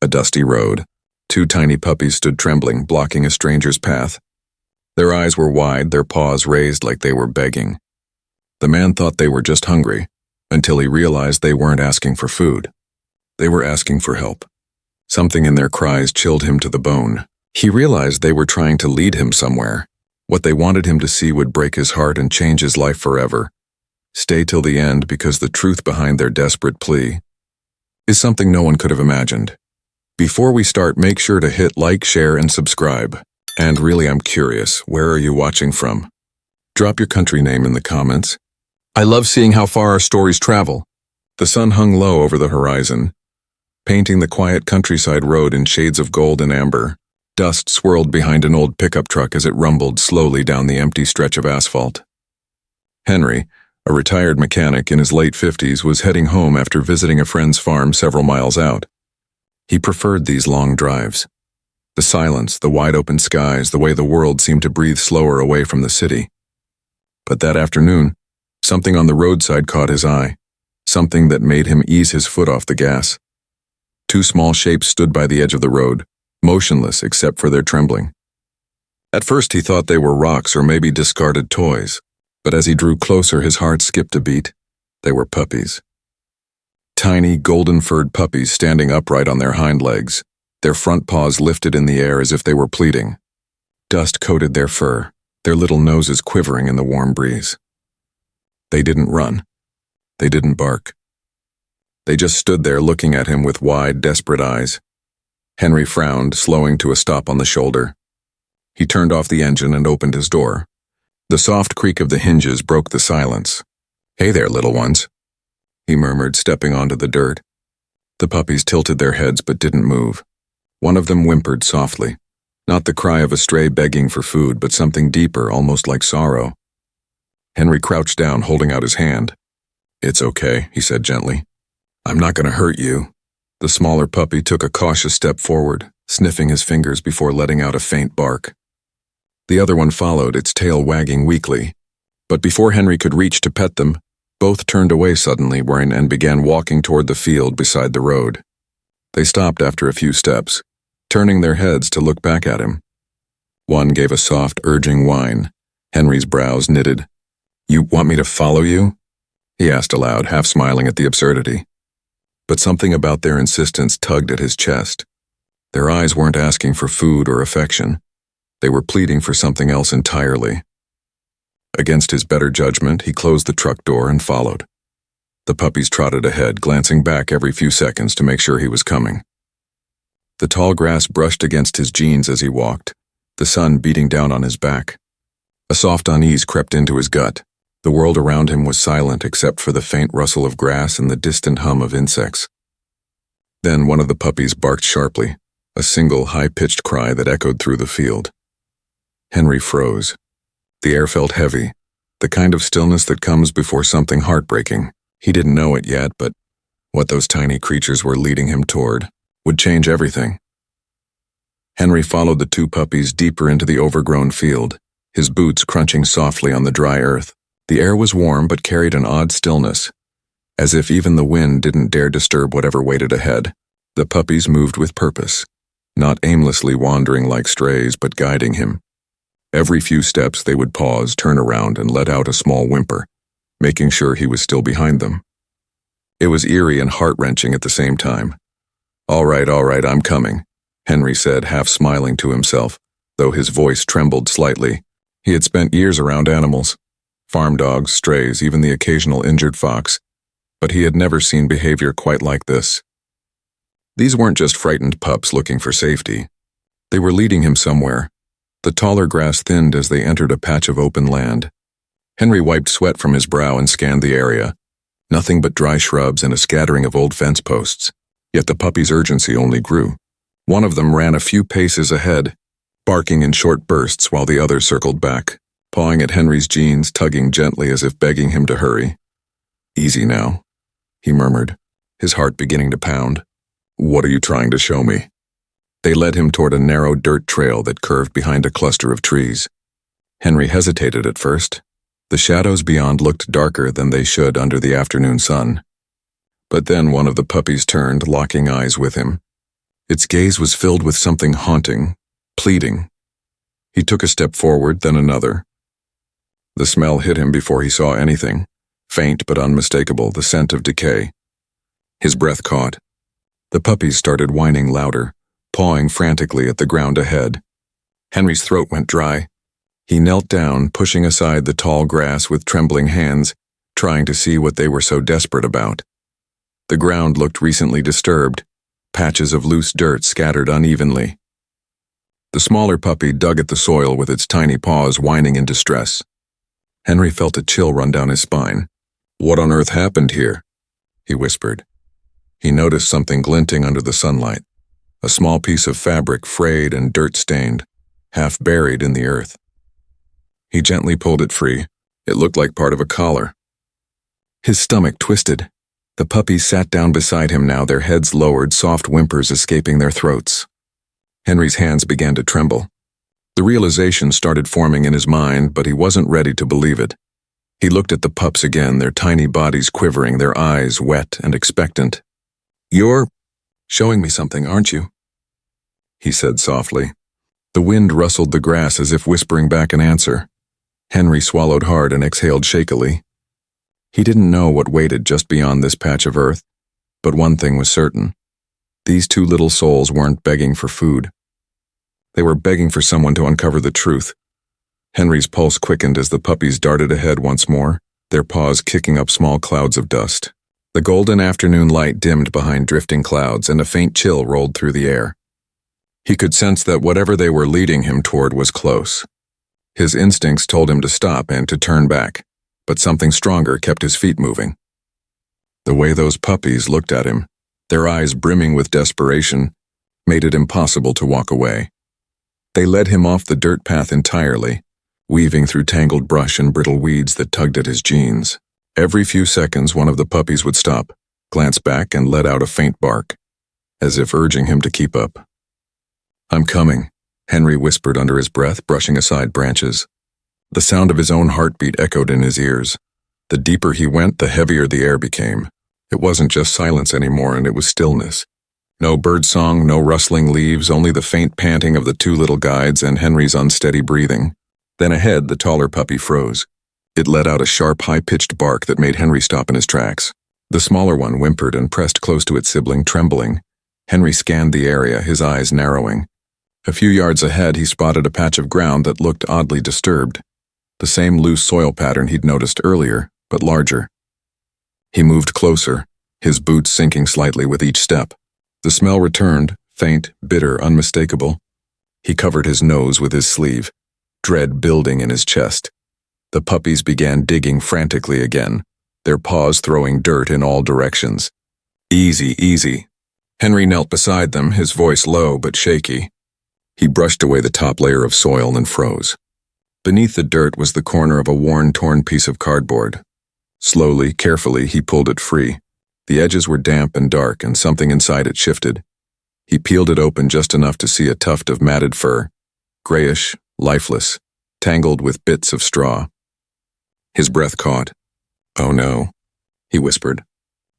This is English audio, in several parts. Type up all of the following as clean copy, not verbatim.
A dusty road. Two tiny puppies stood trembling, blocking a stranger's path. Their eyes were wide, their paws raised like they were begging. The man thought they were just hungry, until he realized they weren't asking for food. They were asking for help. Something in their cries chilled him to the bone. He realized they were trying to lead him somewhere. What they wanted him to see would break his heart and change his life forever. Stay till the end, because the truth behind their desperate plea is something no one could have imagined. Before we start, make sure to hit like, share, and subscribe. And really, I'm curious, where are you watching from? Drop your country name in the comments. I love seeing how far our stories travel. The sun hung low over the horizon, painting the quiet countryside road in shades of gold and amber. Dust swirled behind an old pickup truck as it rumbled slowly down the empty stretch of asphalt. Henry, a retired mechanic in his late 50s, was heading home after visiting a friend's farm several miles out. He preferred these long drives. The silence, the wide-open skies, the way the world seemed to breathe slower away from the city. But that afternoon, something on the roadside caught his eye, something that made him ease his foot off the gas. Two small shapes stood by the edge of the road, motionless except for their trembling. At first he thought they were rocks or maybe discarded toys, but as he drew closer his heart skipped a beat. They were puppies. Tiny, golden-furred puppies standing upright on their hind legs, their front paws lifted in the air as if they were pleading. Dust coated their fur, their little noses quivering in the warm breeze. They didn't run. They didn't bark. They just stood there looking at him with wide, desperate eyes. Henry frowned, slowing to a stop on the shoulder. He turned off the engine and opened his door. The soft creak of the hinges broke the silence. "Hey there, little ones," he murmured, stepping onto the dirt. The puppies tilted their heads but didn't move. One of them whimpered softly, not the cry of a stray begging for food, but something deeper, almost like sorrow. Henry crouched down, holding out his hand. "It's okay," he said gently. "I'm not going to hurt you." The smaller puppy took a cautious step forward, sniffing his fingers before letting out a faint bark. The other one followed, its tail wagging weakly. But before Henry could reach to pet them, both turned away suddenly and began walking toward the field beside the road. They stopped after a few steps, turning their heads to look back at him. One gave a soft, urging whine. Henry's brows knitted. "You want me to follow you?" he asked aloud, half smiling at the absurdity. But something about their insistence tugged at his chest. Their eyes weren't asking for food or affection. They were pleading for something else entirely. Against his better judgment, he closed the truck door and followed. The puppies trotted ahead, glancing back every few seconds to make sure he was coming. The tall grass brushed against his jeans as he walked, the sun beating down on his back. A soft unease crept into his gut. The world around him was silent except for the faint rustle of grass and the distant hum of insects. Then one of the puppies barked sharply, a single high-pitched cry that echoed through the field. Henry froze. The air felt heavy, the kind of stillness that comes before something heartbreaking. He didn't know it yet, but what those tiny creatures were leading him toward would change everything. Henry followed the two puppies deeper into the overgrown field, his boots crunching softly on the dry earth. The air was warm but carried an odd stillness, as if even the wind didn't dare disturb whatever waited ahead. The puppies moved with purpose, not aimlessly wandering like strays, but guiding him. Every few steps they would pause, turn around, and let out a small whimper, making sure he was still behind them. It was eerie and heart-wrenching at the same time. All right, I'm coming," Henry said, half smiling to himself, though his voice trembled slightly. He had spent years around animals. Farm dogs, strays, even the occasional injured fox, but he had never seen behavior quite like this. These weren't just frightened pups looking for safety. They were leading him somewhere. The taller grass thinned as they entered a patch of open land. Henry wiped sweat from his brow and scanned the area. Nothing but dry shrubs and a scattering of old fence posts. Yet the puppy's urgency only grew. One of them ran a few paces ahead, barking in short bursts while the other circled back, pawing at Henry's jeans, tugging gently as if begging him to hurry. "Easy now," he murmured, his heart beginning to pound. "What are you trying to show me?" They led him toward a narrow dirt trail that curved behind a cluster of trees. Henry hesitated at first. The shadows beyond looked darker than they should under the afternoon sun. But then one of the puppies turned, locking eyes with him. Its gaze was filled with something haunting, pleading. He took a step forward, then another. The smell hit him before he saw anything, faint but unmistakable, the scent of decay. His breath caught. The puppies started whining louder, pawing frantically at the ground ahead. Henry's throat went dry. He knelt down, pushing aside the tall grass with trembling hands, trying to see what they were so desperate about. The ground looked recently disturbed, patches of loose dirt scattered unevenly. The smaller puppy dug at the soil with its tiny paws, whining in distress. Henry felt a chill run down his spine. "What on earth happened here?" he whispered. He noticed something glinting under the sunlight, a small piece of fabric frayed and dirt-stained, half buried in the earth. He gently pulled it free. It looked like part of a collar. His stomach twisted. The puppies sat down beside him now, their heads lowered, soft whimpers escaping their throats. Henry's hands began to tremble. The realization started forming in his mind, but he wasn't ready to believe it. He looked at the pups again, their tiny bodies quivering, their eyes wet and expectant. "You're showing me something, aren't you?" he said softly. The wind rustled the grass as if whispering back an answer. Henry swallowed hard and exhaled shakily. He didn't know what waited just beyond this patch of earth, but one thing was certain. These two little souls weren't begging for food. They were begging for someone to uncover the truth. Henry's pulse quickened as the puppies darted ahead once more, their paws kicking up small clouds of dust. The golden afternoon light dimmed behind drifting clouds, and a faint chill rolled through the air. He could sense that whatever they were leading him toward was close. His instincts told him to stop and to turn back, but something stronger kept his feet moving. The way those puppies looked at him, their eyes brimming with desperation, made it impossible to walk away. They led him off the dirt path entirely, weaving through tangled brush and brittle weeds that tugged at his jeans. Every few seconds, one of the puppies would stop, glance back, and let out a faint bark, as if urging him to keep up. "I'm coming," Henry whispered under his breath, brushing aside branches. The sound of his own heartbeat echoed in his ears. The deeper he went, the heavier the air became. It wasn't just silence anymore, and it was stillness. No birdsong, no rustling leaves, only the faint panting of the two little guides and Henry's unsteady breathing. Then ahead, the taller puppy froze. It let out a sharp, high-pitched bark that made Henry stop in his tracks. The smaller one whimpered and pressed close to its sibling, trembling. Henry scanned the area, his eyes narrowing. A few yards ahead, he spotted a patch of ground that looked oddly disturbed. The same loose soil pattern he'd noticed earlier, but larger. He moved closer, his boots sinking slightly with each step. The smell returned, faint, bitter, unmistakable. He covered his nose with his sleeve, dread building in his chest. The puppies began digging frantically again, their paws throwing dirt in all directions. "Easy, easy." Henry knelt beside them, his voice low but shaky. He brushed away the top layer of soil and froze. Beneath the dirt was the corner of a worn, torn piece of cardboard. Slowly, carefully, he pulled it free. The edges were damp and dark, and something inside it shifted. He peeled it open just enough to see a tuft of matted fur, grayish, lifeless, tangled with bits of straw. His breath caught. "Oh no," he whispered.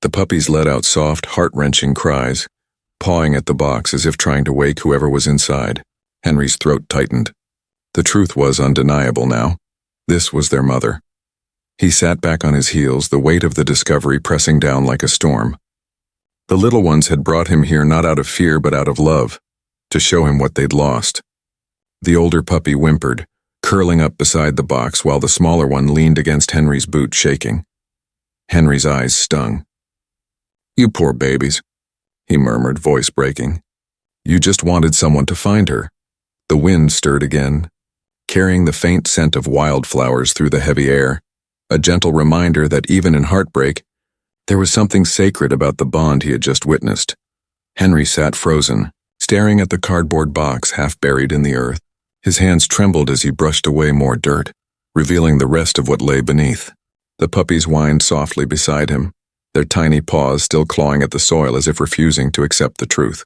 The puppies let out soft, heart-wrenching cries, pawing at the box as if trying to wake whoever was inside. Henry's throat tightened. The truth was undeniable now. This was their mother. He sat back on his heels, the weight of the discovery pressing down like a storm. The little ones had brought him here not out of fear but out of love, to show him what they'd lost. The older puppy whimpered, curling up beside the box while the smaller one leaned against Henry's boot, shaking. Henry's eyes stung. "You poor babies," he murmured, voice breaking. "You just wanted someone to find her." The wind stirred again, carrying the faint scent of wildflowers through the heavy air, a gentle reminder that even in heartbreak, there was something sacred about the bond he had just witnessed. Henry sat frozen, staring at the cardboard box half buried in the earth. His hands trembled as he brushed away more dirt, revealing the rest of what lay beneath. The puppies whined softly beside him, their tiny paws still clawing at the soil as if refusing to accept the truth.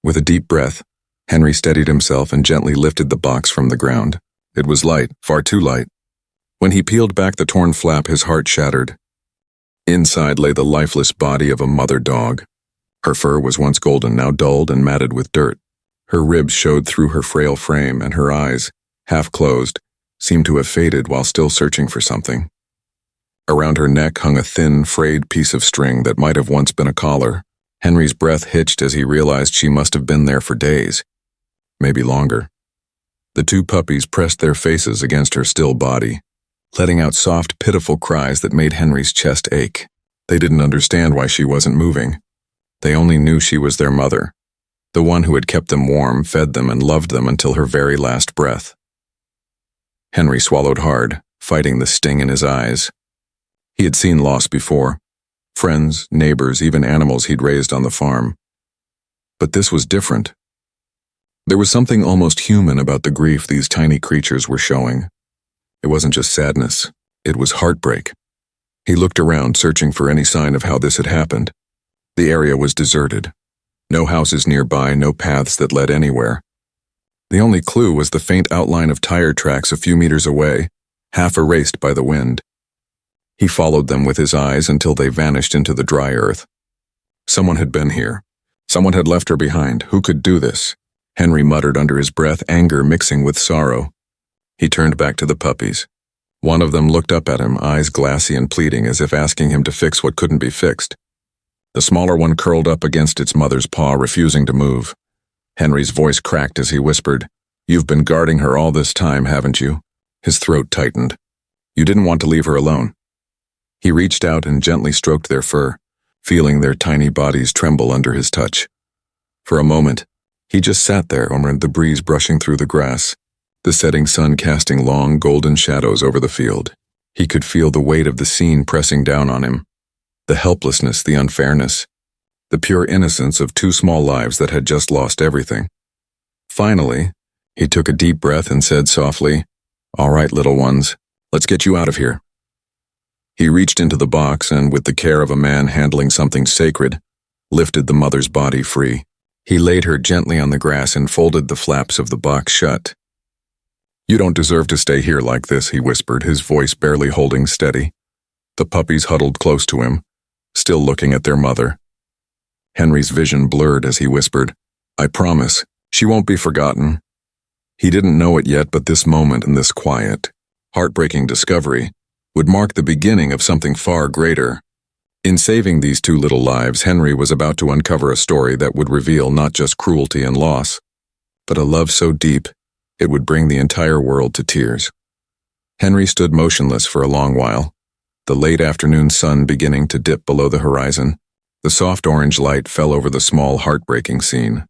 With a deep breath, Henry steadied himself and gently lifted the box from the ground. It was light, far too light. When he peeled back the torn flap, his heart shattered. Inside lay the lifeless body of a mother dog. Her fur was once golden, now dulled and matted with dirt. Her ribs showed through her frail frame, and her eyes, half closed, seemed to have faded while still searching for something. Around her neck hung a thin, frayed piece of string that might have once been a collar. Henry's breath hitched as he realized she must have been there for days, maybe longer. The two puppies pressed their faces against her still body, letting out soft, pitiful cries that made Henry's chest ache. They didn't understand why she wasn't moving. They only knew she was their mother, the one who had kept them warm, fed them, and loved them until her very last breath. Henry swallowed hard, fighting the sting in his eyes. He had seen loss before. Friends, neighbors, even animals he'd raised on the farm. But this was different. There was something almost human about the grief these tiny creatures were showing. It wasn't just sadness, it was heartbreak. He looked around, searching for any sign of how this had happened. The area was deserted. No houses nearby, no paths that led anywhere. The only clue was the faint outline of tire tracks a few meters away, half erased by the wind. He followed them with his eyes until they vanished into the dry earth. Someone had been here. Someone had left her behind. Who could do this? Henry muttered under his breath, anger mixing with sorrow. He turned back to the puppies. One of them looked up at him, eyes glassy and pleading, as if asking him to fix what couldn't be fixed. The smaller one curled up against its mother's paw, refusing to move. Henry's voice cracked as he whispered, "You've been guarding her all this time, haven't you?" His throat tightened. "You didn't want to leave her alone." He reached out and gently stroked their fur, feeling their tiny bodies tremble under his touch. For a moment, he just sat there amid the breeze brushing through the grass, the setting sun casting long, golden shadows over the field. He could feel the weight of the scene pressing down on him, the helplessness, the unfairness, the pure innocence of two small lives that had just lost everything. Finally, he took a deep breath and said softly, "All right, little ones, let's get you out of here." He reached into the box and, with the care of a man handling something sacred, lifted the mother's body free. He laid her gently on the grass and folded the flaps of the box shut. "You don't deserve to stay here like this," he whispered, his voice barely holding steady. The puppies huddled close to him, still looking at their mother. Henry's vision blurred as he whispered, "I promise, she won't be forgotten." He didn't know it yet, but this moment and this quiet, heartbreaking discovery would mark the beginning of something far greater. In saving these two little lives, Henry was about to uncover a story that would reveal not just cruelty and loss, but a love so deep it would bring the entire world to tears. Henry stood motionless for a long while, the late afternoon sun beginning to dip below the horizon. The soft orange light fell over the small, heartbreaking scene,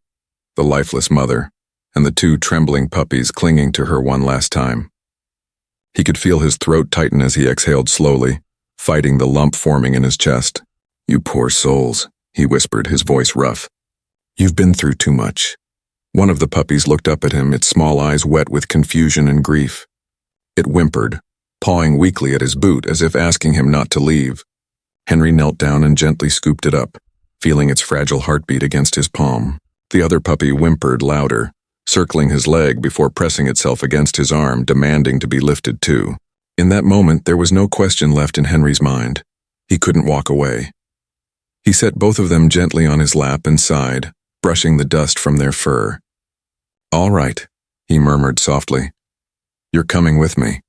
the lifeless mother, and the two trembling puppies clinging to her one last time. He could feel his throat tighten as he exhaled slowly, fighting the lump forming in his chest. "You poor souls," he whispered, his voice rough. "You've been through too much." One of the puppies looked up at him, its small eyes wet with confusion and grief. It whimpered, pawing weakly at his boot as if asking him not to leave. Henry knelt down and gently scooped it up, feeling its fragile heartbeat against his palm. The other puppy whimpered louder, circling his leg before pressing itself against his arm, demanding to be lifted too. In that moment, there was no question left in Henry's mind. He couldn't walk away. He set both of them gently on his lap and sighed, brushing the dust from their fur. "All right," he murmured softly. "You're coming with me."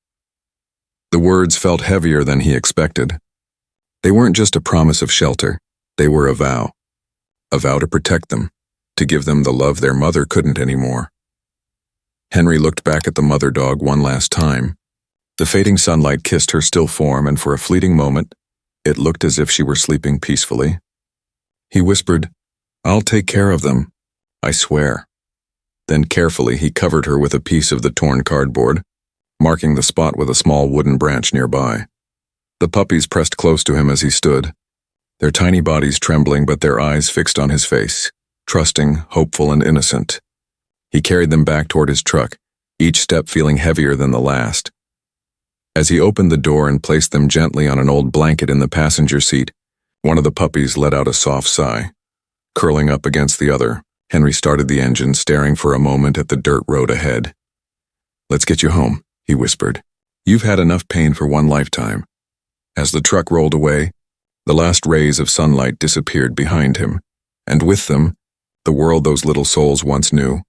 The words felt heavier than he expected. They weren't just a promise of shelter, they were a vow. A vow to protect them, to give them the love their mother couldn't anymore. Henry looked back at the mother dog one last time. The fading sunlight kissed her still form, and for a fleeting moment, it looked as if she were sleeping peacefully. He whispered, "I'll take care of them, I swear." Then carefully he covered her with a piece of the torn cardboard, marking the spot with a small wooden branch nearby. The puppies pressed close to him as he stood, their tiny bodies trembling but their eyes fixed on his face, trusting, hopeful, and innocent. He carried them back toward his truck, each step feeling heavier than the last. As he opened the door and placed them gently on an old blanket in the passenger seat, one of the puppies let out a soft sigh. Curling up against the other, Henry started the engine, staring for a moment at the dirt road ahead. "Let's get you home," he whispered. "You've had enough pain for one lifetime." As the truck rolled away, the last rays of sunlight disappeared behind him, and with them, the world those little souls once knew.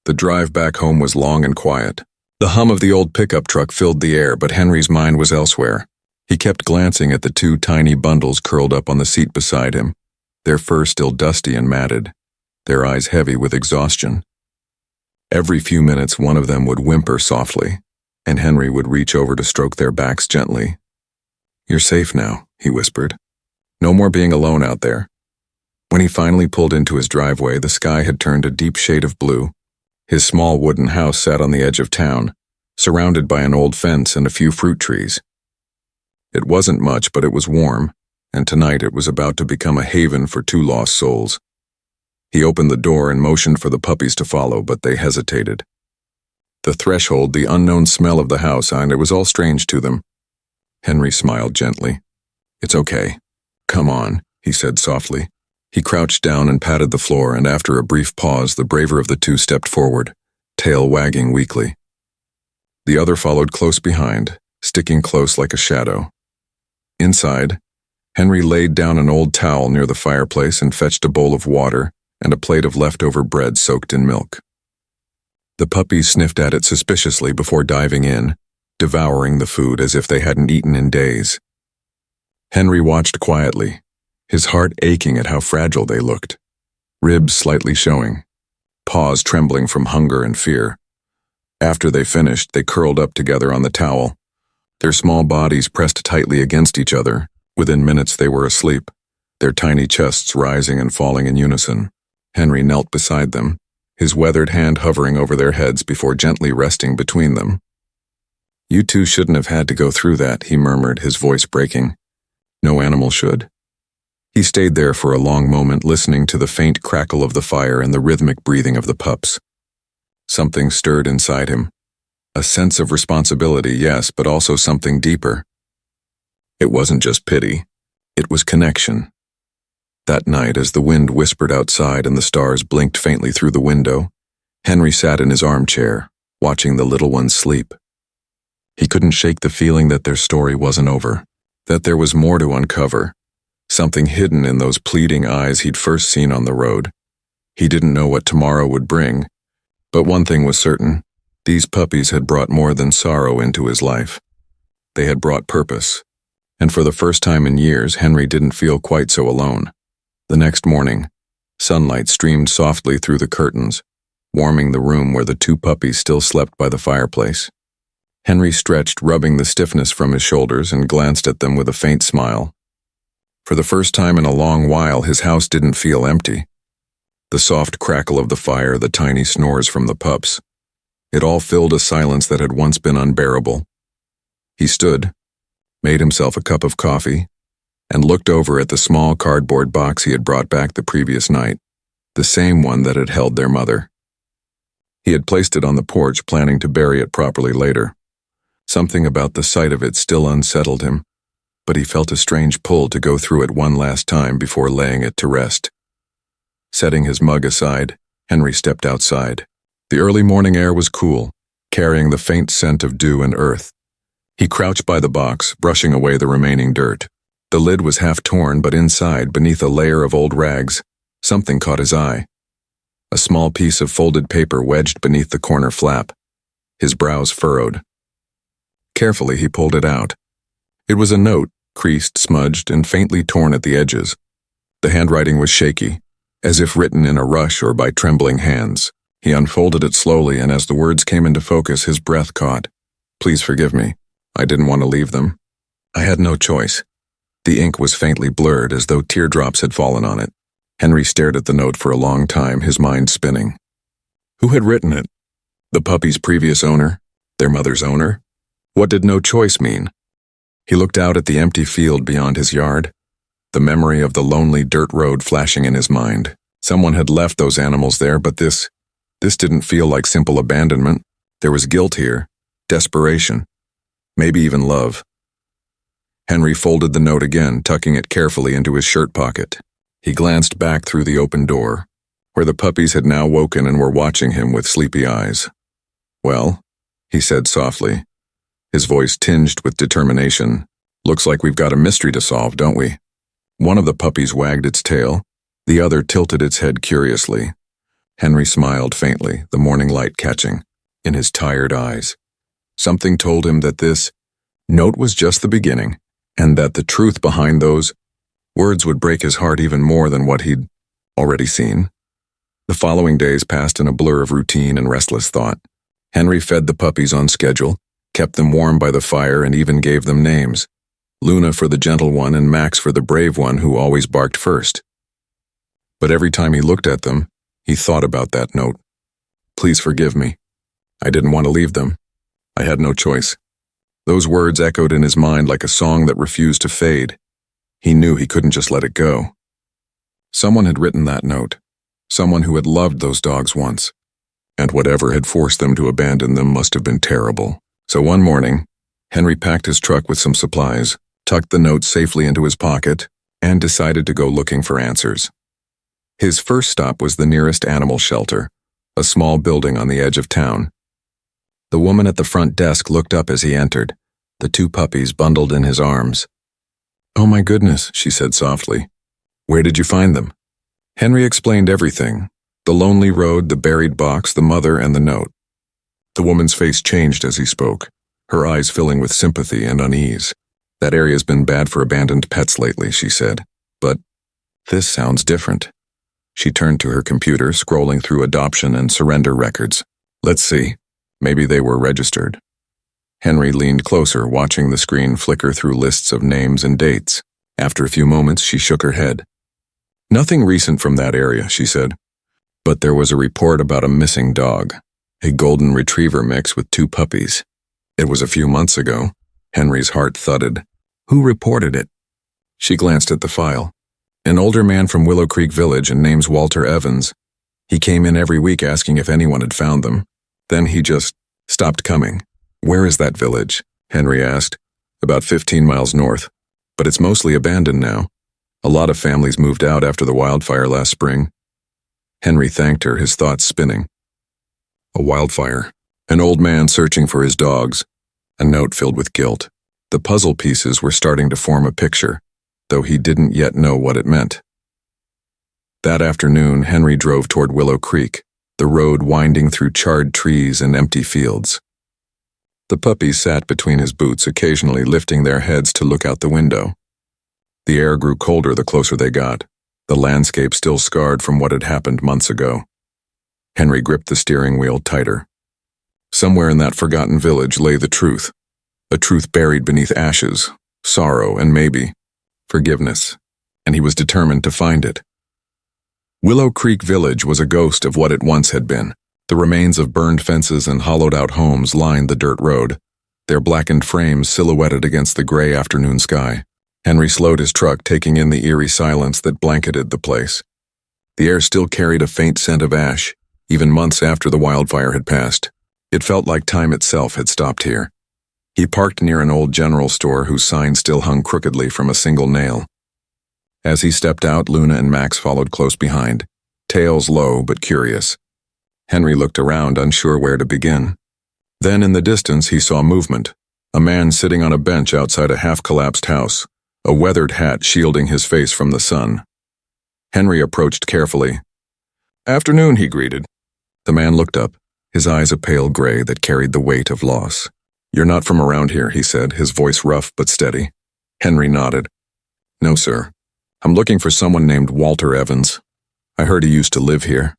The drive back home was long and quiet. The hum of the old pickup truck filled the air, but Henry's mind was elsewhere. He kept glancing at the two tiny bundles curled up on the seat beside him, their fur still dusty and matted, their eyes heavy with exhaustion. Every few minutes one of them would whimper softly, and Henry would reach over to stroke their backs gently. "You're safe now," he whispered. "No more being alone out there." When he finally pulled into his driveway, the sky had turned a deep shade of blue. His small wooden house sat on the edge of town, surrounded by an old fence and a few fruit trees. It wasn't much, but it was warm, and tonight it was about to become a haven for two lost souls. He opened the door and motioned for the puppies to follow, but they hesitated. The threshold, the unknown smell of the house, and it was all strange to them. Henry smiled gently. "It's okay. Come on," he said softly. He crouched down and patted the floor, and after a brief pause, the braver of the two stepped forward, tail wagging weakly. The other followed close behind, sticking close like a shadow. Inside, Henry laid down an old towel near the fireplace and fetched a bowl of water and a plate of leftover bread soaked in milk. The puppies sniffed at it suspiciously before diving in, devouring the food as if they hadn't eaten in days. Henry watched quietly, his heart aching at how fragile they looked, ribs slightly showing, paws trembling from hunger and fear. After they finished, they curled up together on the towel, their small bodies pressed tightly against each other. Within minutes they were asleep, their tiny chests rising and falling in unison. Henry knelt beside them, his weathered hand hovering over their heads before gently resting between them. "You two shouldn't have had to go through that," he murmured, his voice breaking. "No animal should." He stayed there for a long moment, listening to the faint crackle of the fire and the rhythmic breathing of the pups. Something stirred inside him. A sense of responsibility, yes, but also something deeper. It wasn't just pity. It was connection. That night, as the wind whispered outside and the stars blinked faintly through the window, Henry sat in his armchair, watching the little ones sleep. He couldn't shake the feeling that their story wasn't over, that there was more to uncover, something hidden in those pleading eyes he'd first seen on the road. He didn't know what tomorrow would bring, but one thing was certain: these puppies had brought more than sorrow into his life. They had brought purpose, and for the first time in years, Henry didn't feel quite so alone. The next morning, sunlight streamed softly through the curtains, warming the room where the two puppies still slept by the fireplace. Henry stretched, rubbing the stiffness from his shoulders, and glanced at them with a faint smile. For the first time in a long while, his house didn't feel empty. The soft crackle of the fire, the tiny snores from the pups, it all filled a silence that had once been unbearable. He stood, made himself a cup of coffee, and looked over at the small cardboard box he had brought back the previous night, the same one that had held their mother. He had placed it on the porch, planning to bury it properly later. Something about the sight of it still unsettled him, but he felt a strange pull to go through it one last time before laying it to rest. Setting his mug aside, Henry stepped outside. The early morning air was cool, carrying the faint scent of dew and earth. He crouched by the box, brushing away the remaining dirt. The lid was half torn, but inside, beneath a layer of old rags, something caught his eye. A small piece of folded paper wedged beneath the corner flap. His brows furrowed. Carefully, he pulled it out. It was a note, creased, smudged, and faintly torn at the edges. The handwriting was shaky, as if written in a rush or by trembling hands. He unfolded it slowly, and as the words came into focus, his breath caught. "Please forgive me. I didn't want to leave them. I had no choice." The ink was faintly blurred, as though teardrops had fallen on it. Henry stared at the note for a long time, his mind spinning. Who had written it? The puppy's previous owner? Their mother's owner? What did no choice mean? He looked out at the empty field beyond his yard, the memory of the lonely dirt road flashing in his mind. Someone had left those animals there, but this didn't feel like simple abandonment. There was guilt here, desperation, maybe even love. Henry folded the note again, tucking it carefully into his shirt pocket. He glanced back through the open door, where the puppies had now woken and were watching him with sleepy eyes. "Well," he said softly, his voice tinged with determination, "looks like we've got a mystery to solve, don't we?" One of the puppies wagged its tail, The other tilted its head curiously. Henry smiled faintly, the morning light catching in his tired eyes. Something told him that this note was just the beginning, and that the truth behind those words would break his heart even more than what he'd already seen. The following days passed in a blur of routine and restless thought. Henry fed the puppies on schedule, kept them warm by the fire, and even gave them names. Luna for the gentle one and Max for the brave one who always barked first. But every time he looked at them, he thought about that note. Please forgive me. I didn't want to leave them. I had no choice. Those words echoed in his mind like a song that refused to fade. He knew he couldn't just let it go. Someone had written that note. Someone who had loved those dogs once. And whatever had forced them to abandon them must have been terrible. So one morning, Henry packed his truck with some supplies, tucked the note safely into his pocket, and decided to go looking for answers. His first stop was the nearest animal shelter, a small building on the edge of town. The woman at the front desk looked up as he entered, the two puppies bundled in his arms. "Oh my goodness," she said softly. "Where did you find them?" Henry explained everything, the lonely road, the buried box, the mother, and the note. The woman's face changed as he spoke, her eyes filling with sympathy and unease. "That area's been bad for abandoned pets lately," she said. "But this sounds different." She turned to her computer, scrolling through adoption and surrender records. "Let's see. Maybe they were registered." Henry leaned closer, watching the screen flicker through lists of names and dates. After a few moments, she shook her head. "Nothing recent from that area," she said. "But there was a report about a missing dog, a golden retriever mix with two puppies. It was a few months ago." Henry's heart thudded. "Who reported it?" She glanced at the file. "An older man from Willow Creek Village and name's Walter Evans. He came in every week asking if anyone had found them. Then he just stopped coming." "Where is that village?" Henry asked. "About 15 miles north, but it's mostly abandoned now. A lot of families moved out after the wildfire last spring." Henry thanked her, his thoughts spinning. A wildfire, an old man searching for his dogs, a note filled with guilt. The puzzle pieces were starting to form a picture, though he didn't yet know what it meant. That afternoon, Henry drove toward Willow Creek, the road winding through charred trees and empty fields. The puppies sat between his boots, occasionally lifting their heads to look out the window. The air grew colder the closer they got, the landscape still scarred from what had happened months ago. Henry gripped the steering wheel tighter. Somewhere in that forgotten village lay the truth, a truth buried beneath ashes, sorrow, and maybe forgiveness, and he was determined to find it. Willow Creek Village was a ghost of what it once had been. The remains of burned fences and hollowed-out homes lined the dirt road, their blackened frames silhouetted against the gray afternoon sky. Henry slowed his truck, taking in the eerie silence that blanketed the place. The air still carried a faint scent of ash, even months after the wildfire had passed. It felt like time itself had stopped here. He parked near an old general store whose sign still hung crookedly from a single nail. As he stepped out, Luna and Max followed close behind, tails low but curious. Henry looked around, unsure where to begin. Then in the distance he saw movement, a man sitting on a bench outside a half-collapsed house, a weathered hat shielding his face from the sun. Henry approached carefully. "Afternoon," he greeted. The man looked up, his eyes a pale gray that carried the weight of loss. "You're not from around here," he said, his voice rough but steady. Henry nodded. "No, sir. I'm looking for someone named Walter Evans. I heard he used to live here."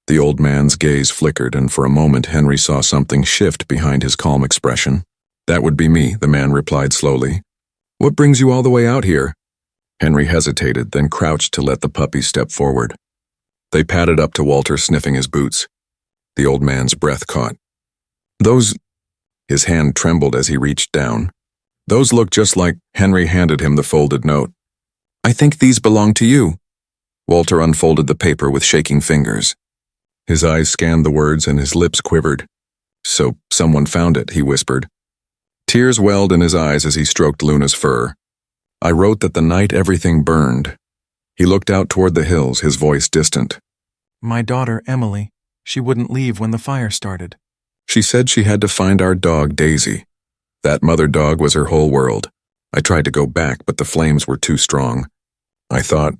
The old man's gaze flickered, and for a moment Henry saw something shift behind his calm expression. "That would be me," the man replied slowly. "What brings you all the way out here?" Henry hesitated, then crouched to let the puppies step forward. They padded up to Walter, sniffing his boots. The old man's breath caught. "Those—" His hand trembled as he reached down. "Those look just like—" Henry handed him the folded note. "I think these belong to you." Walter unfolded the paper with shaking fingers. His eyes scanned the words and his lips quivered. "So someone found it," he whispered. Tears welled in his eyes as he stroked Luna's fur. "I wrote that the night everything burned." He looked out toward the hills, his voice distant. "My daughter, Emily, she wouldn't leave when the fire started. She said she had to find our dog, Daisy. That mother dog was her whole world. I tried to go back, but the flames were too strong. I thought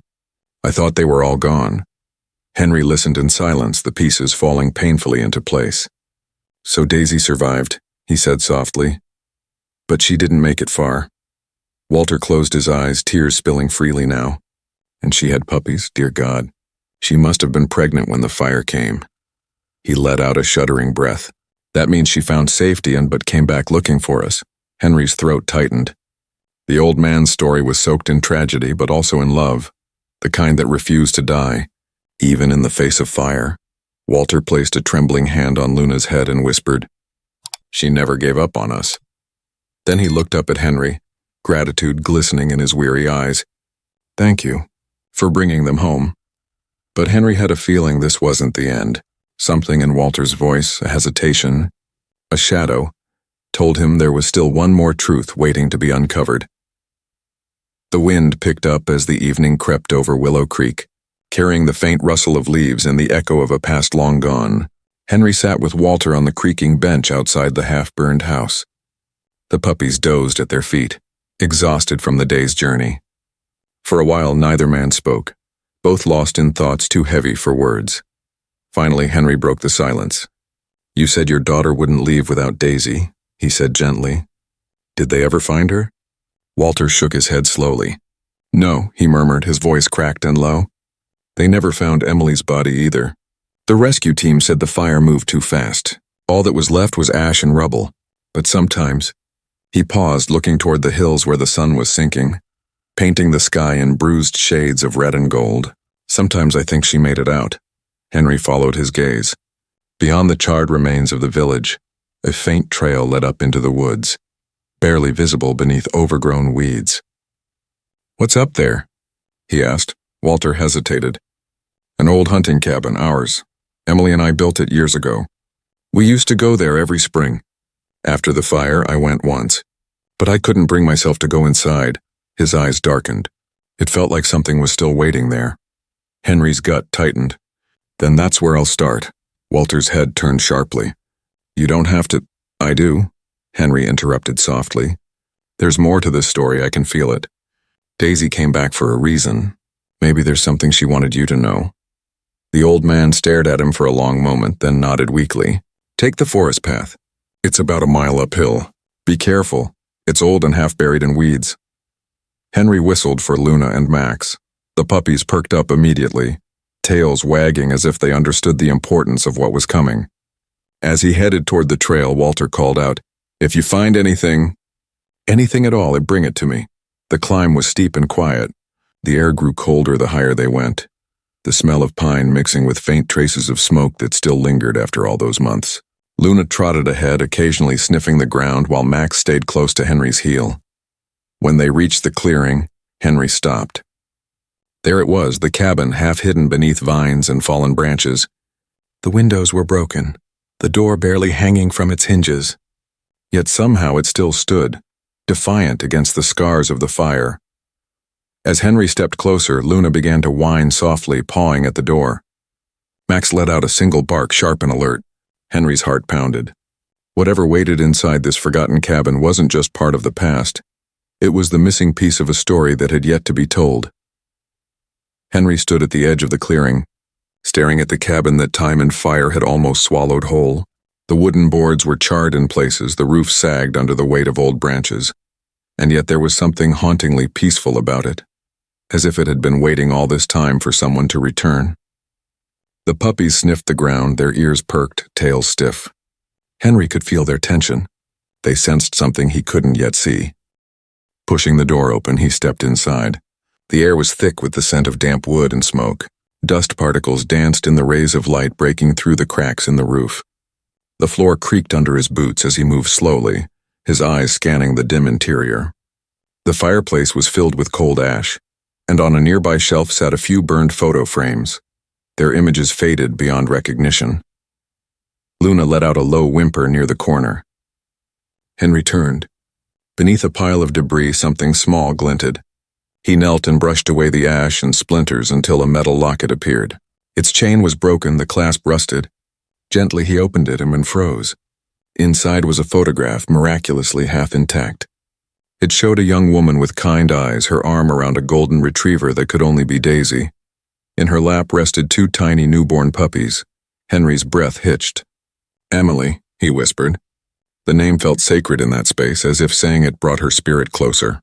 I thought they were all gone. Henry listened in silence, the pieces falling painfully into place. So Daisy survived, he said softly. But she didn't make it far. Walter closed his eyes, tears spilling freely now. And she had puppies, dear God. She must have been pregnant when the fire came. He let out a shuddering breath. That means she found safety but came back looking for us. Henry's throat tightened. The old man's story was soaked in tragedy, but also in love, the kind that refused to die, even in the face of fire. Walter placed a trembling hand on Luna's head and whispered, "She never gave up on us." Then he looked up at Henry, gratitude glistening in his weary eyes. "Thank you for bringing them home." But Henry had a feeling this wasn't the end. Something in Walter's voice, a hesitation, a shadow, told him there was still one more truth waiting to be uncovered. The wind picked up as the evening crept over Willow Creek, carrying the faint rustle of leaves and the echo of a past long gone. Henry sat with Walter on the creaking bench outside the half-burned house. The puppies dozed at their feet, exhausted from the day's journey. For a while neither man spoke, both lost in thoughts too heavy for words. Finally Henry broke the silence. "You said your daughter wouldn't leave without Daisy," he said gently. "Did they ever find her?" Walter shook his head slowly. "No," he murmured, his voice cracked and low. "They never found Emily's body either. The rescue team said the fire moved too fast. All that was left was ash and rubble. But sometimes—" He paused, looking toward the hills where the sun was sinking, painting the sky in bruised shades of red and gold. "Sometimes I think she made it out." Henry followed his gaze. Beyond the charred remains of the village, a faint trail led up into the woods, barely visible beneath overgrown weeds. "What's up there?" he asked. Walter hesitated. "An old hunting cabin, ours. Emily and I built it years ago. We used to go there every spring. After the fire, I went once. But I couldn't bring myself to go inside." His eyes darkened. It felt like something was still waiting there. Henry's gut tightened. "Then that's where I'll start." Walter's head turned sharply. "You don't have to—" "I do," Henry interrupted softly. "There's more to this story, I can feel it. Daisy came back for a reason. Maybe there's something she wanted you to know." The old man stared at him for a long moment, then nodded weakly. "Take the forest path. It's about a mile uphill. Be careful. It's old and half buried in weeds." Henry whistled for Luna and Max. The puppies perked up immediately, tails wagging as if they understood the importance of what was coming. As he headed toward the trail, Walter called out, "If you find anything at all, bring it to me." The climb was steep and quiet. The air grew colder the higher they went, the smell of pine mixing with faint traces of smoke that still lingered after all those months. Luna trotted ahead, occasionally sniffing the ground, while Max stayed close to Henry's heel. When they reached the clearing, Henry stopped. There it was, the cabin, half hidden beneath vines and fallen branches. The windows were broken, the door barely hanging from its hinges. Yet somehow it still stood, defiant against the scars of the fire. As Henry stepped closer, Luna began to whine softly, pawing at the door. Max let out a single bark, sharp and alert. Henry's heart pounded. Whatever waited inside this forgotten cabin wasn't just part of the past. It was the missing piece of a story that had yet to be told. Henry stood at the edge of the clearing, staring at the cabin that time and fire had almost swallowed whole. The wooden boards were charred in places, the roof sagged under the weight of old branches, and yet there was something hauntingly peaceful about it, as if it had been waiting all this time for someone to return. The puppies sniffed the ground, their ears perked, tails stiff. Henry could feel their tension. They sensed something he couldn't yet see. Pushing the door open, he stepped inside. The air was thick with the scent of damp wood and smoke. Dust particles danced in the rays of light breaking through the cracks in the roof. The floor creaked under his boots as he moved slowly, his eyes scanning the dim interior. The fireplace was filled with cold ash, and on a nearby shelf sat a few burned photo frames, their images faded beyond recognition. Luna let out a low whimper near the corner. Henry turned. Beneath a pile of debris, something small glinted. He knelt and brushed away the ash and splinters until a metal locket appeared. Its chain was broken, the clasp rusted. Gently he opened it and froze. Inside was a photograph, miraculously half intact. It showed a young woman with kind eyes, her arm around a golden retriever that could only be Daisy. In her lap rested two tiny newborn puppies. Henry's breath hitched. "Emily," he whispered. The name felt sacred in that space, as if saying it brought her spirit closer.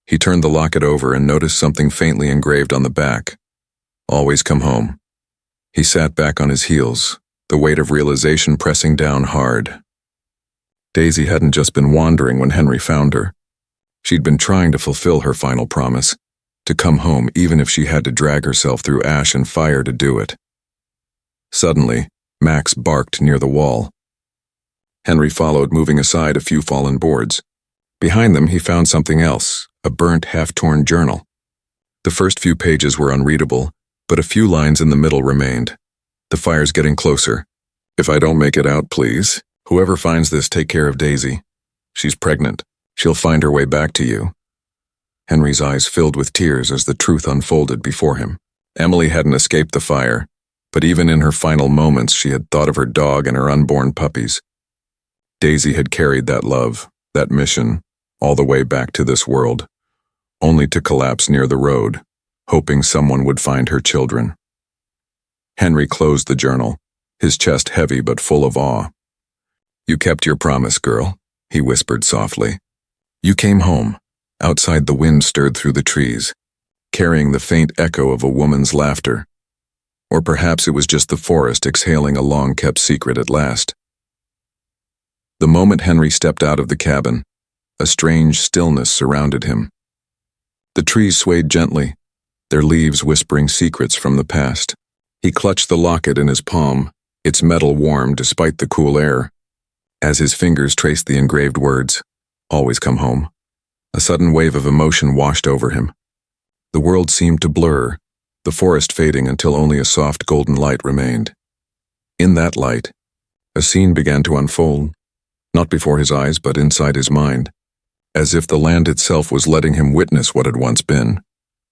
He turned the locket over and noticed something faintly engraved on the back. "Always come home." He sat back on his heels, the weight of realization pressing down hard. Daisy hadn't just been wandering when Henry found her. She'd been trying to fulfill her final promise, to come home even if she had to drag herself through ash and fire to do it. Suddenly, Max barked near the wall. Henry followed, moving aside a few fallen boards. Behind them, he found something else, a burnt, half-torn journal. The first few pages were unreadable, but a few lines in the middle remained. "The fire's getting closer. If I don't make it out, please. Whoever finds this, take care of Daisy. She's pregnant. She'll find her way back to you." Henry's eyes filled with tears as the truth unfolded before him. Emily hadn't escaped the fire, but even in her final moments she had thought of her dog and her unborn puppies. Daisy had carried that love, that mission, all the way back to this world, only to collapse near the road, hoping someone would find her children. Henry closed the journal, his chest heavy but full of awe. "You kept your promise, girl," he whispered softly. "You came home." Outside, the wind stirred through the trees, carrying the faint echo of a woman's laughter. Or perhaps it was just the forest exhaling a long-kept secret at last. The moment Henry stepped out of the cabin, a strange stillness surrounded him. The trees swayed gently, their leaves whispering secrets from the past. He clutched the locket in his palm, its metal warm despite the cool air. As his fingers traced the engraved words, "Always come home," a sudden wave of emotion washed over him. The world seemed to blur, the forest fading until only a soft golden light remained. In that light, a scene began to unfold, not before his eyes but inside his mind, as if the land itself was letting him witness what had once been.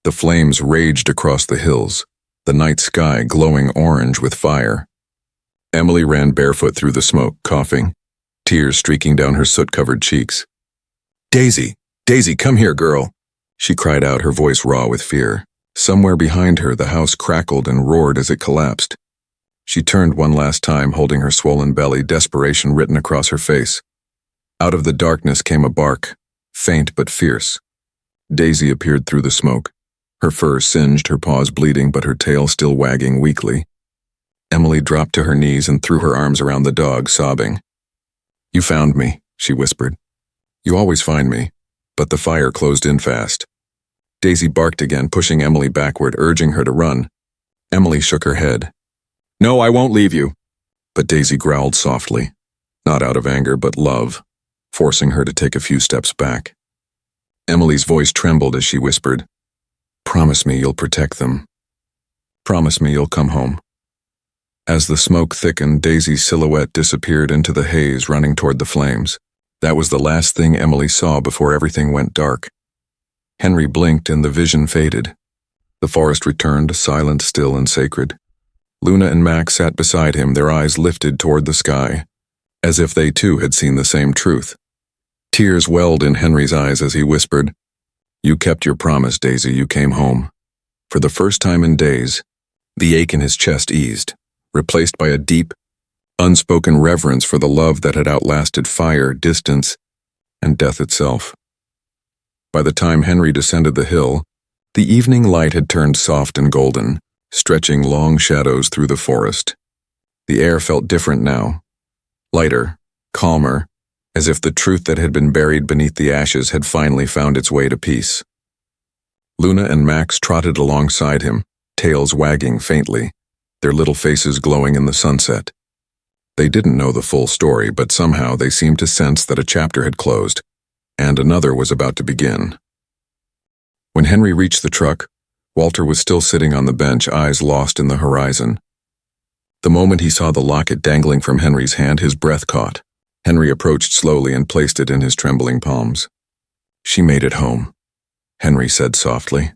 The flames raged across the hills, the night sky glowing orange with fire. Emily ran barefoot through the smoke, coughing, tears streaking down her soot-covered cheeks. "Daisy! Daisy, come here, girl!" she cried out, her voice raw with fear. Somewhere behind her, the house crackled and roared as it collapsed. She turned one last time, holding her swollen belly, desperation written across her face. Out of the darkness came a bark, faint but fierce. Daisy appeared through the smoke, her fur singed, her paws bleeding, but her tail still wagging weakly. Emily dropped to her knees and threw her arms around the dog, sobbing. "You found me," she whispered. "You always find me," but the fire closed in fast. Daisy barked again, pushing Emily backward, urging her to run. Emily shook her head. "No, I won't leave you." But Daisy growled softly, not out of anger but love, forcing her to take a few steps back. Emily's voice trembled as she whispered, "Promise me you'll protect them. Promise me you'll come home." As the smoke thickened, Daisy's silhouette disappeared into the haze, running toward the flames. That was the last thing Emily saw before everything went dark. Henry blinked and the vision faded. The forest returned, silent, still, and sacred. Luna and Max sat beside him, their eyes lifted toward the sky, as if they too had seen the same truth. Tears welled in Henry's eyes as he whispered, "You kept your promise, Daisy, you came home." For the first time in days, the ache in his chest eased, replaced by a deep, unspoken reverence for the love that had outlasted fire, distance, and death itself. By the time Henry descended the hill, the evening light had turned soft and golden, stretching long shadows through the forest. The air felt different now, lighter, calmer, as if the truth that had been buried beneath the ashes had finally found its way to peace. Luna and Max trotted alongside him, tails wagging faintly, their little faces glowing in the sunset. They didn't know the full story, but somehow they seemed to sense that a chapter had closed, and another was about to begin. When Henry reached the truck, Walter was still sitting on the bench, eyes lost in the horizon. The moment he saw the locket dangling from Henry's hand, his breath caught. Henry approached slowly and placed it in his trembling palms. "She made it home," Henry said softly.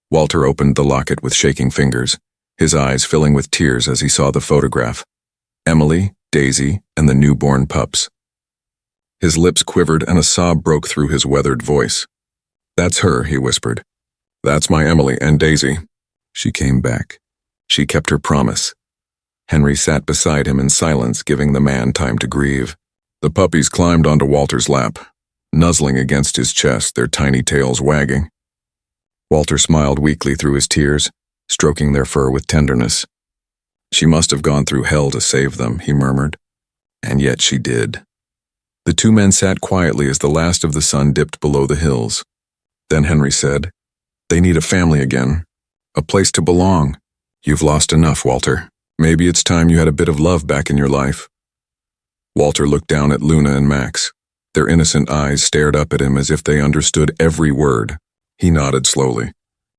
Walter opened the locket with shaking fingers, his eyes filling with tears as he saw the photograph. Emily, Daisy, and the newborn pups. His lips quivered and a sob broke through his weathered voice. "That's her," he whispered. "That's my Emily and Daisy. She came back. She kept her promise. Henry sat beside him in silence, giving the man time to grieve. The puppies climbed onto Walter's lap, nuzzling against his chest, their tiny tails wagging. Walter smiled weakly through his tears, stroking their fur with tenderness. She must have gone through hell to save them, he murmured. And yet she did. The two men sat quietly as the last of the sun dipped below the hills. Then Henry said, "They need a family again. A place to belong. You've lost enough, Walter. Maybe it's time you had a bit of love back in your life." Walter looked down at Luna and Max. Their innocent eyes stared up at him as if they understood every word. He nodded slowly.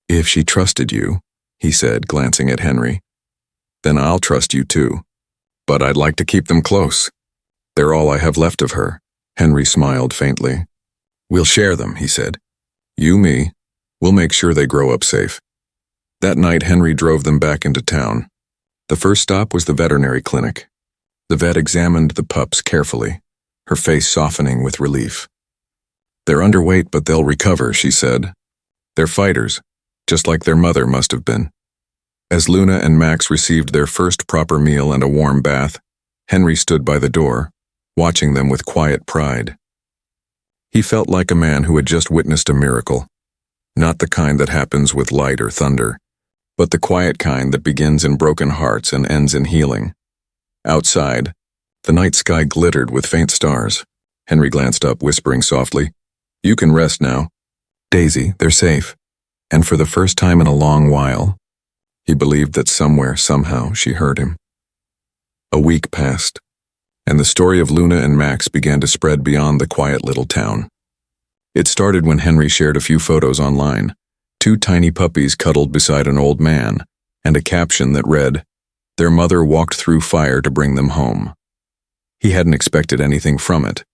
"If she trusted you," he said, glancing at Henry, "then I'll trust you too. But I'd like to keep them close. They're all I have left of her." Henry smiled faintly. "We'll share them," he said. "You, me. We'll make sure they grow up safe." That night, Henry drove them back into town. The first stop was the veterinary clinic. The vet examined the pups carefully, her face softening with relief. "They're underweight, but they'll recover," she said. "They're fighters, just like their mother must have been." As Luna and Max received their first proper meal and a warm bath, Henry stood by the door, watching them with quiet pride. He felt like a man who had just witnessed a miracle, not the kind that happens with light or thunder, but the quiet kind that begins in broken hearts and ends in healing. Outside, the night sky glittered with faint stars. Henry glanced up, whispering softly, "You can rest now. Daisy, they're safe." And for the first time in a long while, he believed that somewhere, somehow, she heard him. A week passed, and the story of Luna and Max began to spread beyond the quiet little town. It started when Henry shared a few photos online, two tiny puppies cuddled beside an old man, and a caption that read, "Their mother walked through fire to bring them home." He hadn't expected anything from it.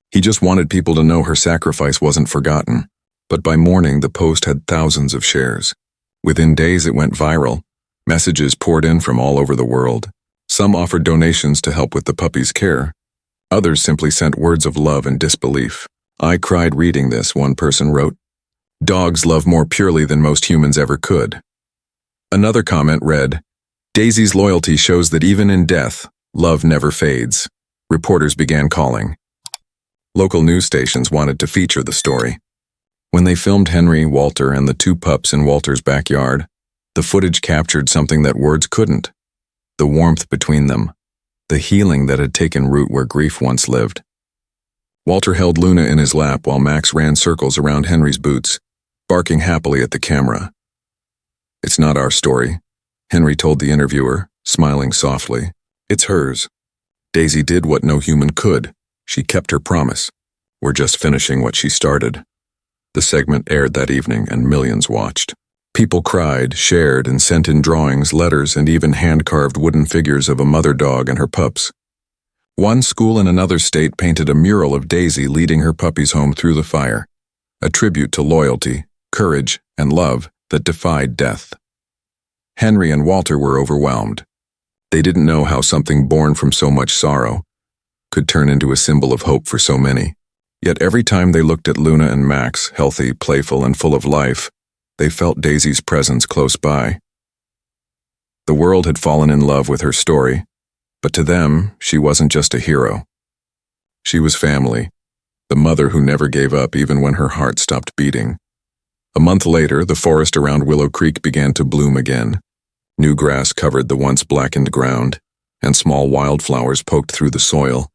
He just wanted people to know her sacrifice wasn't forgotten. But by morning, the post had thousands of shares. Within days, it went viral. Messages poured in from all over the world. Some offered donations to help with the puppy's care. Others simply sent words of love and disbelief. "I cried reading this," one person wrote. "Dogs love more purely than most humans ever could." Another comment read, "Daisy's loyalty shows that even in death, love never fades." Reporters began calling. Local news stations wanted to feature the story. When they filmed Henry, Walter, and the two pups in Walter's backyard, the footage captured something that words couldn't. The warmth between them, the healing that had taken root where grief once lived. Walter held Luna in his lap while Max ran circles around Henry's boots, barking happily at the camera. "It's not our story," Henry told the interviewer, smiling softly. "It's hers. Daisy did what no human could. She kept her promise. We're just finishing what she started." The segment aired that evening, and millions watched. People cried, shared, and sent in drawings, letters, and even hand-carved wooden figures of a mother dog and her pups. One school in another state painted a mural of Daisy leading her puppies home through the fire, a tribute to loyalty, courage, and love that defied death. Henry and Walter were overwhelmed. They didn't know how something born from so much sorrow could turn into a symbol of hope for so many. Yet every time they looked at Luna and Max, healthy, playful, and full of life, they felt Daisy's presence close by. The world had fallen in love with her story, but to them, she wasn't just a hero. She was family, the mother who never gave up even when her heart stopped beating. A month later, the forest around Willow Creek began to bloom again. New grass covered the once blackened ground, and small wildflowers poked through the soil,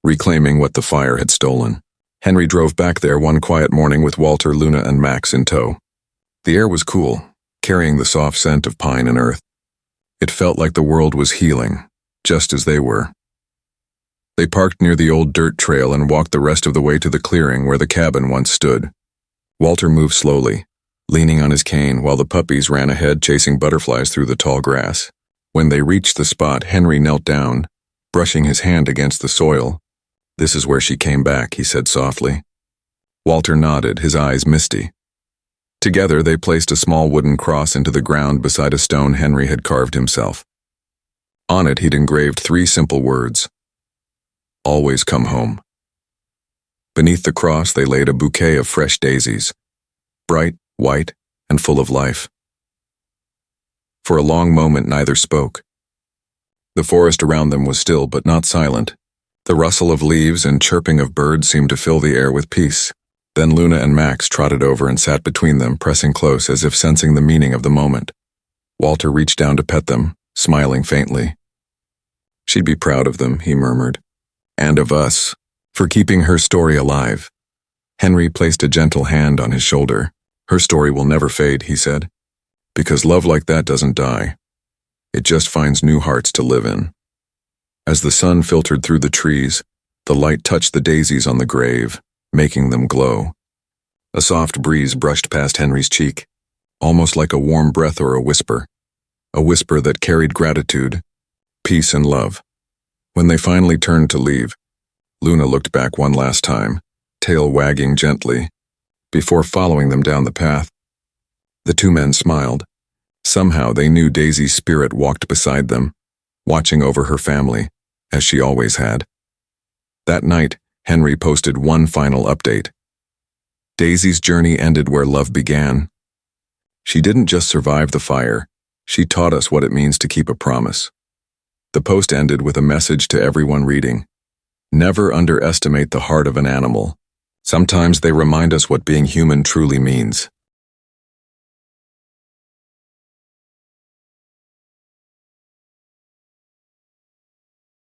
reclaiming what the fire had stolen. Henry drove back there one quiet morning with Walter, Luna, and Max in tow. The air was cool, carrying the soft scent of pine and earth. It felt like the world was healing, just as they were. They parked near the old dirt trail and walked the rest of the way to the clearing where the cabin once stood. Walter moved slowly, leaning on his cane while the puppies ran ahead chasing butterflies through the tall grass. When they reached the spot, Henry knelt down, brushing his hand against the soil. "This is where she came back," he said softly. Walter nodded, his eyes misty. Together, they placed a small wooden cross into the ground beside a stone Henry had carved himself. On it, he'd engraved 3 simple words: "Always come home." Beneath the cross, they laid a bouquet of fresh daisies, bright, white, and full of life. For a long moment neither spoke. The forest around them was still but not silent. The rustle of leaves and chirping of birds seemed to fill the air with peace. Then Luna and Max trotted over and sat between them, pressing close as if sensing the meaning of the moment. Walter reached down to pet them, smiling faintly. She'd be proud of them, he murmured. And of us, for keeping her story alive. Henry placed a gentle hand on his shoulder. Her story will never fade, he said. Because love like that doesn't die. It just finds new hearts to live in. As the sun filtered through the trees, the light touched the daisies on the grave, making them glow. A soft breeze brushed past Henry's cheek, almost like a warm breath or a whisper that carried gratitude, peace and love. When they finally turned to leave, Luna looked back one last time, tail wagging gently, before following them down the path. The two men smiled. Somehow they knew Daisy's spirit walked beside them, watching over her family, as she always had. That night, Henry posted one final update. Daisy's journey ended where love began. She didn't just survive the fire, she taught us what it means to keep a promise. The post ended with a message to everyone reading. Never underestimate the heart of an animal. Sometimes they remind us what being human truly means.